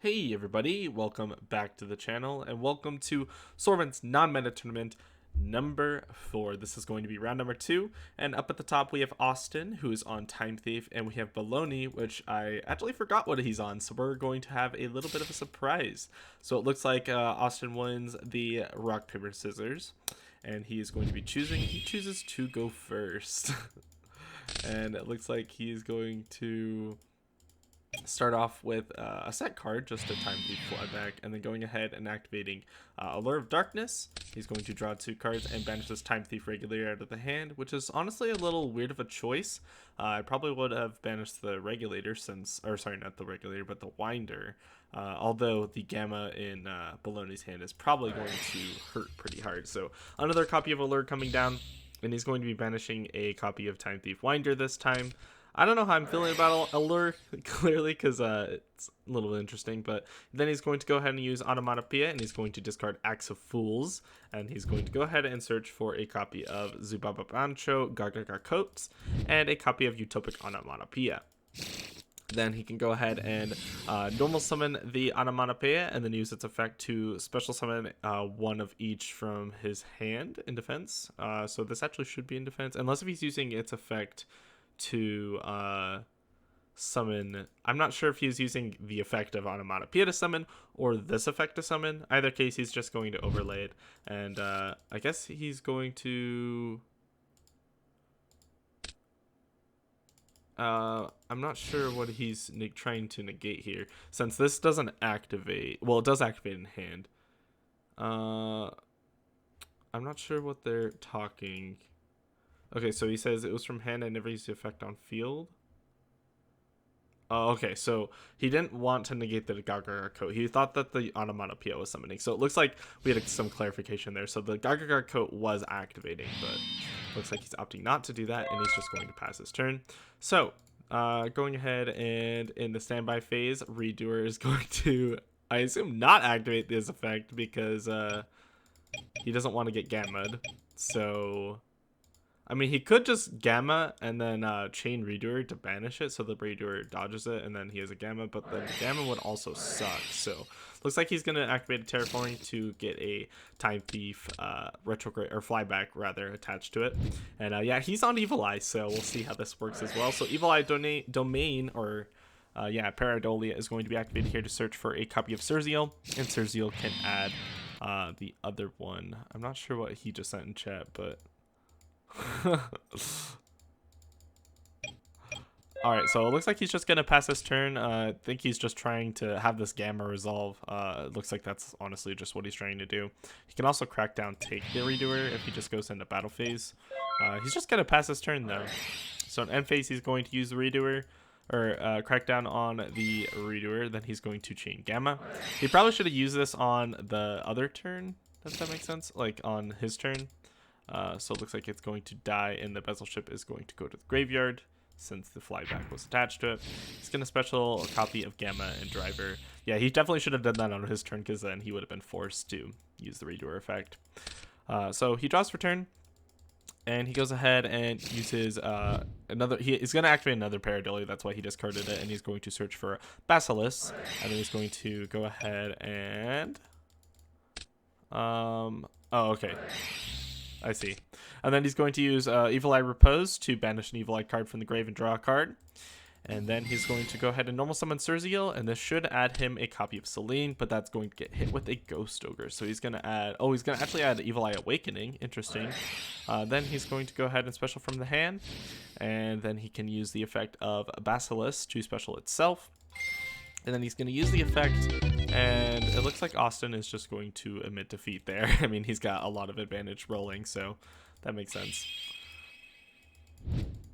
Hey everybody, welcome back to the channel and welcome to Sorvent's non-meta tournament number 4. This is going to be round number 2, and up at the top we have Austin, who is on Time Thief, and we have Baloney, which I actually forgot what he's on, so we're going to have a little bit of a surprise. So it looks like Austin wins the rock, paper, scissors, and he is going to be he chooses to go first. And it looks like he's going to start off with a set card, just a Time Thief flyback, and then going ahead and activating Allure of Darkness. He's going to draw 2 cards and banish this Time Thief Regulator out of the hand, which is honestly a little weird of a choice. I probably would have banished the Regulator since, or sorry, not the Regulator, but the Winder. Although the Gamma in Baloney's hand is probably going to hurt pretty hard. So another copy of Allure coming down, and he's going to be banishing a copy of Time Thief Winder this time. I don't know how I'm feeling about Allure, clearly, because it's a little bit interesting. But then he's going to go ahead and use Onomatopoeia, and he's going to discard Axe of Fools. And he's going to go ahead and search for a copy of Zubaba Bancho, Gargaga Coats, and a copy of Utopic Onomatopoeia. Then he can go ahead and normal summon the Onomatopoeia, and then use its effect to special summon one of each from his hand in defense. So this actually should be in defense, unless if he's using its effect to summon. I'm not sure if he's using the effect of Onomatopoeia to summon or this effect to summon. Either case, he's just going to overlay it, and I guess he's going to I'm not sure what he's trying to negate here, since this doesn't activate. Well, it does activate in hand. I'm not sure what they're talking. Okay, so he says it was from hand. I never used the effect on field. Okay, so he didn't want to negate the Gargaga Coat. He thought that the Onomatopoeia was summoning. So it looks like we had some clarification there. So the Gargaga Coat was activating, but looks like he's opting not to do that, and he's just going to pass his turn. So going ahead, and in the standby phase, Redoer is going to, I assume, not activate this effect because he doesn't want to get Gammaed. So I mean, he could just Gamma and then chain Redoer to banish it, so the Redoer dodges it, and then he has a Gamma, but then the Gamma would also suck. So looks like he's going to activate a Terraforming to get a Time Thief retrograde, or flyback rather, attached to it. And yeah, he's on Evil Eye, so we'll see how this works as well. So Evil Eye Domain, or yeah, Pareidolia is going to be activated here to search for a copy of Surzeal, and Surzeal can add the other one. I'm not sure what he just sent in chat, but alright, so it looks like he's just gonna pass this turn. I think he's just trying to have this Gamma resolve. It looks like that's honestly just what he's trying to do. He can also crack down, take the Redoer if he just goes into battle phase. He's just gonna pass this turn though. So in end phase, he's going to use the Redoer, or crack down on the Redoer. Then he's going to chain Gamma. He probably should have used this on the other turn. Does that make sense? Like on his turn. So it looks like it's going to die, and the bezel ship is going to go to the graveyard since the flyback was attached to it. He's going to special a copy of Gamma and Driver. Yeah, he definitely should have done that on his turn, because then he would have been forced to use the Redoer effect. So he draws for turn, and he goes ahead and uses another. He's going to activate another Pareidolia. That's why he discarded it, and he's going to search for Basilisk, and then he's going to go ahead and oh, okay, I see. And then he's going to use Evil Eye Repose to banish an Evil Eye card from the grave and draw a card. And then he's going to go ahead and normal summon Surzeal, and this should add him a copy of Selene, but that's going to get hit with a Ghost Ogre. So he's going to add, oh, he's going to actually add Evil Eye Awakening. Interesting. Then he's going to go ahead and special from the hand, and then he can use the effect of Basilisk to special itself. And then he's going to use the effect, and it looks like Austin is just going to admit defeat there. I mean, he's got a lot of advantage rolling, so that makes sense.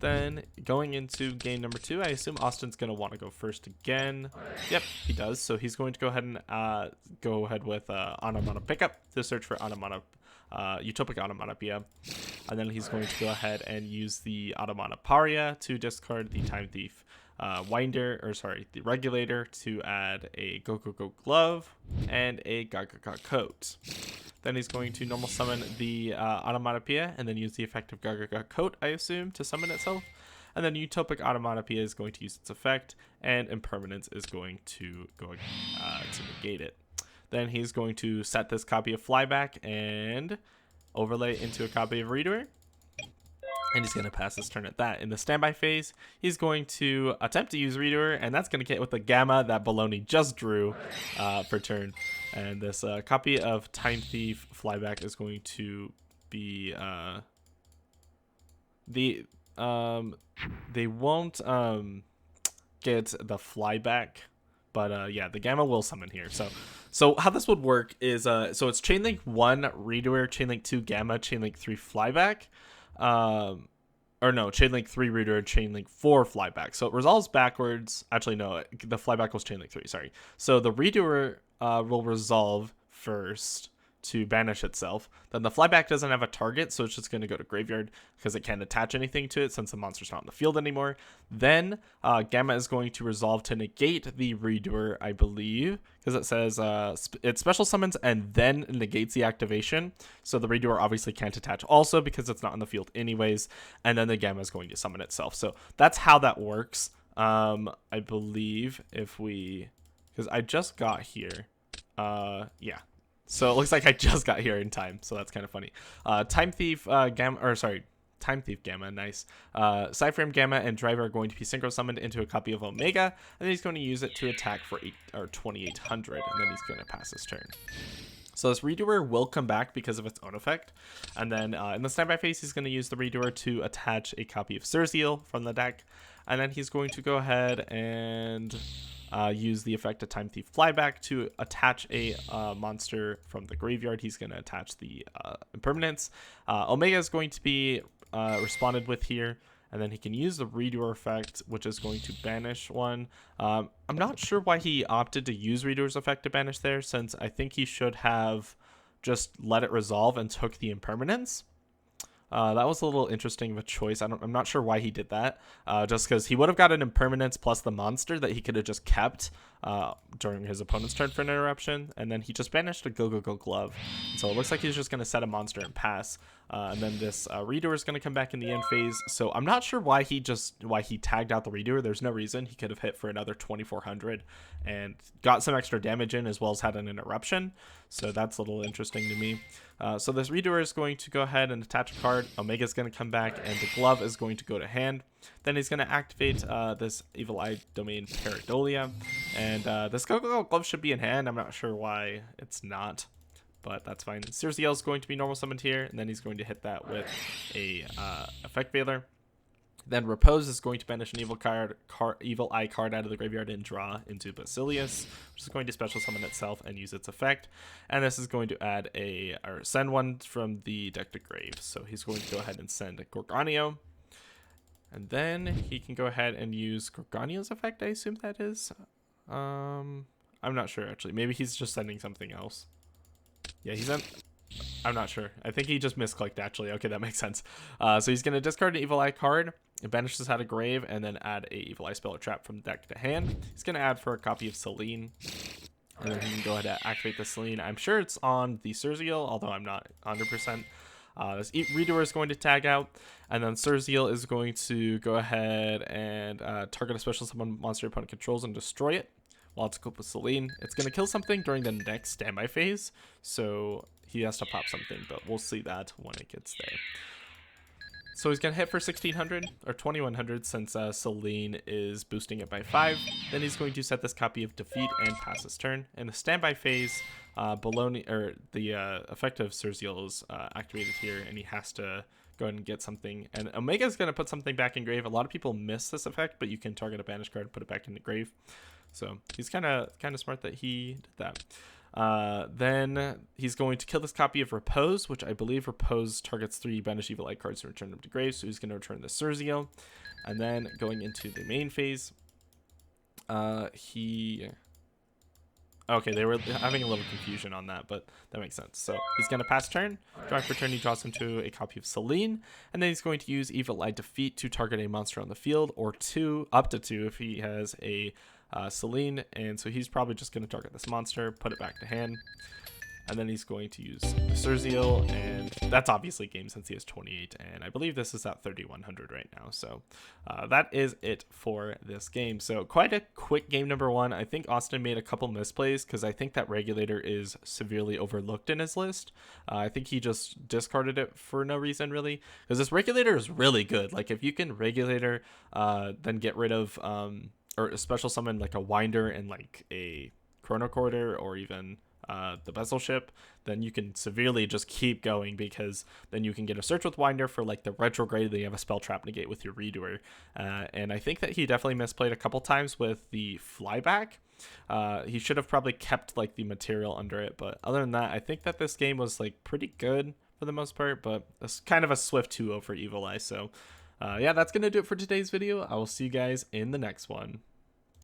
Then going into game number 2, I assume Austin's going to want to go first again. Yep, he does. So he's going to go ahead and go ahead with Onomatopoeia Pickup to search for Utopic Onomatopoeia. And then he's going to go ahead and use the Onomatopoeia to discard the Time Thief Winder, or sorry, the Regulator, to add a Go Go Go Glove and a Gargaga Coat. Then he's going to normal summon the Onomatopoeia, and then use the effect of Gargaga Coat, I assume, to summon itself. and then Utopic Automatopoeia is going to use its effect, and Impermanence is going to to negate it. Then he's going to set this copy of Flyback and overlay it into a copy of Redoer. And he's going to pass his turn at that. In the standby phase, he's going to attempt to use Redoer, and that's going to get with the Gamma that Baloney just drew for turn. And this copy of Time Thief Flyback is going to be they won't get the Flyback, but yeah, the Gamma will summon here. So how this would work is so it's Chainlink 1 Redoer, Chainlink 2 Gamma, Chainlink 3 Flyback. Or no, Chainlink 3 Reader, Chainlink 4 Flyback. So it resolves backwards. Actually, no, the Flyback was Chainlink 3, sorry. So the Reader will resolve first to banish itself. Then the Flyback doesn't have a target, so it's just going to go to Graveyard because it can't attach anything to it since the monster's not in the field anymore. Then Gamma is going to resolve to negate the Redoer, I believe, because it says it special summons and then negates the activation. So the Redoer obviously can't attach also because it's not in the field anyways. And then the Gamma is going to summon itself. So that's how that works. I believe if we, because I just got here. Yeah. So it looks like I just got here in time, so that's kind of funny. Time Thief Gamma, or sorry, Time Thief Gamma, nice. Cypherm Gamma and Driver are going to be synchro summoned into a copy of Omega, and then he's going to use it to attack for 2800, and then he's going to pass his turn. So this Redoer will come back because of its own effect, and then in the standby phase, he's going to use the Redoer to attach a copy of Surzeal from the deck, and then he's going to go ahead and use the effect of Time Thief Flyback to attach a monster from the graveyard. He's going to attach the Impermanence. Omega is going to be responded with here, and then he can use the Redoer effect, which is going to banish one. I'm not sure why he opted to use Redoer's effect to banish there, since I think he should have just let it resolve and took the Impermanence. That was a little interesting of a choice. I'm not sure why he did that. Just because he would have got an Impermanence plus the monster that he could have just kept during his opponent's turn for an interruption, and then he just banished a Go Glove. So it looks like he's just going to set a monster and pass. And then this Redoer is going to come back in the end phase. So I'm not sure why he tagged out the Redoer. There's no reason. He could have hit for another 2400 and got some extra damage in, as well as had an interruption. So that's a little interesting to me. So this Redoer is going to go ahead and attach a card. Omega is going to come back, and the glove is going to go to hand. Then he's going to activate this Evil Eye Domain Pareidolia, and this Go Glove should be in hand. I'm not sure why it's not, but that's fine. Surzeal is going to be normal summoned here, and then he's going to hit that with a Effect Veiler. Then Repose is going to banish an Evil Eye card out of the graveyard and draw into Basilius, which is going to special summon itself and use its effect. And this is going to add or send one from the deck to grave. So he's going to go ahead and send a Gorgonio. And then he can go ahead and use Gorgonio's effect, I assume that is. I'm not sure, actually. Maybe he's just sending something else. Yeah, I'm not sure. I think he just misclicked, actually. Okay, that makes sense. So he's going to discard an Evil Eye card, banish this out of grave, and then add a Evil Eye spell or trap from deck to hand. He's going to add for a copy of Selene. And then he can go ahead and activate the Selene. I'm sure it's on the Surzeal, although I'm not 100%. This Redoer is going to tag out, and then Surzeal is going to go ahead and target a special summon monster your opponent controls and destroy it. While it's equipped with Selene, it's going to kill something during the next standby phase, so he has to pop something, but we'll see that when it gets there. So he's going to hit for 1600 or 2100 since Selene is boosting it by 5. Then he's going to set this copy of Defeat and pass his turn. In the standby phase, the effect of Surzeal is activated here, and he has to go ahead and get something. And Omega is going to put something back in grave. A lot of people miss this effect, but you can target a banish card, put it back in the grave. So he's kind of smart that he did that. Then he's going to kill this copy of Repose, which I believe Repose targets 3 banished Evil Eye cards and return them to grave. So he's going to return the Surzeal. And then going into the main phase, okay, they were having a little confusion on that, but that makes sense. So he's going to pass turn. Drawing for turn, he draws into a copy of Selene. And then he's going to use Evil Eye Defeat to target a monster on the field, or up to two if he has a Selene. And so he's probably just going to target this monster, put it back to hand. and then he's going to use Surzeal, and that's obviously game since he has 28, and I believe this is at 3100 right now. So that is it for this game. So quite a quick game number one. I think Austin made a couple misplays because I think that Regulator is severely overlooked in his list. I think he just discarded it for no reason really, because this Regulator is really good. Like if you can Regulator, then get rid of or special summon like a Winder and like a Chronocorder or even the Bezel Ship, then you can severely just keep going, because then you can get a Search with Winder for like the retrograde, then you have a Spell Trap negate with your Redoer. And I think that he definitely misplayed a couple times with the Flyback. He should have probably kept like the material under it, but other than that, I think that this game was like pretty good for the most part, but it's kind of a swift 2-0 for Evil Eye. So yeah, that's gonna do it for today's video. I will see you guys in the next one.